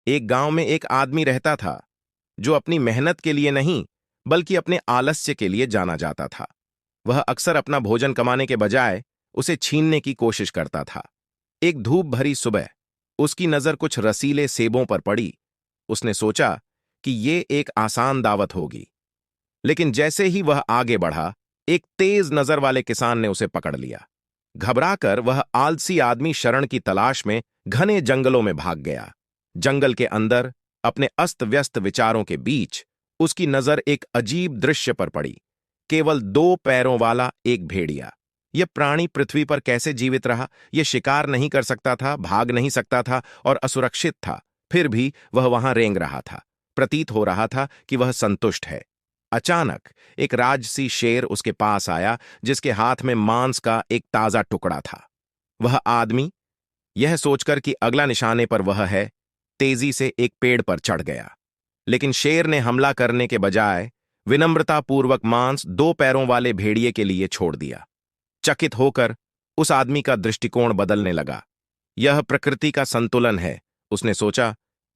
एक गांव में एक आदमी रहता था जो अपनी मेहनत के लिए नहीं बल्कि अपने आलस्य के लिए जाना जाता था। वह अक्सर अपना भोजन कमाने के बजाय उसे छीनने की कोशिश करता था। एक धूप भरी सुबह उसकी नजर कुछ रसीले सेबों पर पड़ी। उसने सोचा कि ये एक आसान दावत होगी, लेकिन जैसे ही वह आगे बढ़ा, एक तेज नजर वाले किसान ने उसे पकड़ लिया। घबराकर वह आलसी आदमी शरण की तलाश में घने जंगलों में भाग गया। जंगल के अंदर अपने अस्त व्यस्त विचारों के बीच उसकी नजर एक अजीब दृश्य पर पड़ी। केवल 2 पैरों वाला एक भेड़िया। यह प्राणी पृथ्वी पर कैसे जीवित रहा? यह शिकार नहीं कर सकता था, भाग नहीं सकता था और असुरक्षित था। फिर भी वह वहां रेंग रहा था। प्रतीत हो रहा था कि वह संतुष्ट है। अचानक एक राजसी शेर उसके पास आया, जिसके हाथ में मांस का एक ताजा टुकड़ा था। वह आदमी, यह सोचकर कि अगला निशाने पर वह है, तेजी से एक पेड़ पर चढ़ गया। लेकिन शेर ने हमला करने के बजाय विनम्रतापूर्वक मांस 2 पैरों वाले भेड़िए के लिए छोड़ दिया। चकित होकर उस आदमी का दृष्टिकोण बदलने लगा। यह प्रकृति का संतुलन है, उसने सोचा।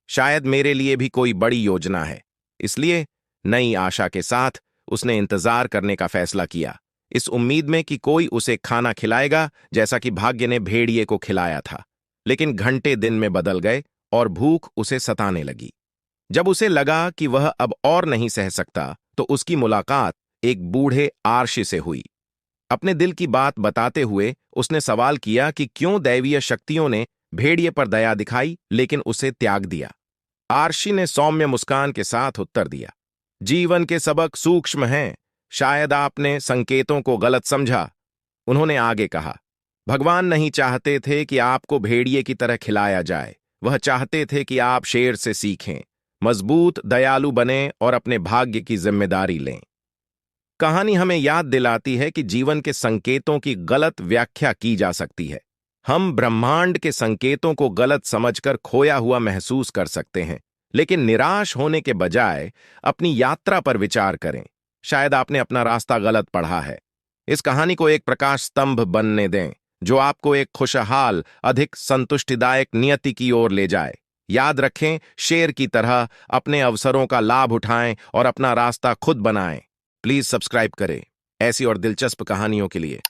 शायद मेरे लिए भी कोई बड़ी योजना है। इसलिए नई आशा के साथ उसने इंतजार करने का फैसला किया, इस उम्मीद में कि कोई उसे खाना खिलाएगा, जैसा कि भाग्य ने भेड़िए को खिलाया था। लेकिन घंटे दिन में बदल गए और भूख उसे सताने लगी। जब उसे लगा कि वह अब और नहीं सह सकता, तो उसकी मुलाकात एक बूढ़े आर्षि से हुई। अपने दिल की बात बताते हुए उसने सवाल किया कि क्यों दैवीय शक्तियों ने भेड़िए पर दया दिखाई लेकिन उसे त्याग दिया। आर्षि ने सौम्य मुस्कान के साथ उत्तर दिया, जीवन के सबक सूक्ष्म हैं, शायद आपने संकेतों को गलत समझा। उन्होंने आगे कहा, भगवान नहीं चाहते थे कि आपको भेड़िए की तरह खिलाया जाए, वह चाहते थे कि आप शेर से सीखें, मजबूत, दयालु बने और अपने भाग्य की जिम्मेदारी लें। कहानी हमें याद दिलाती है कि जीवन के संकेतों की गलत व्याख्या की जा सकती है। हम ब्रह्मांड के संकेतों को गलत समझकर खोया हुआ महसूस कर सकते हैं, लेकिन निराश होने के बजाय अपनी यात्रा पर विचार करें। शायद आपने अपना रास्ता गलत पढ़ा है। इस कहानी को एक प्रकाश स्तंभ बनने दें, जो आपको एक खुशहाल, अधिक संतुष्टिदायक नियति की ओर ले जाए। याद रखें, शेर की तरह अपने अवसरों का लाभ उठाएं और अपना रास्ता खुद बनाएं। प्लीज सब्सक्राइब करें ऐसी और दिलचस्प कहानियों के लिए।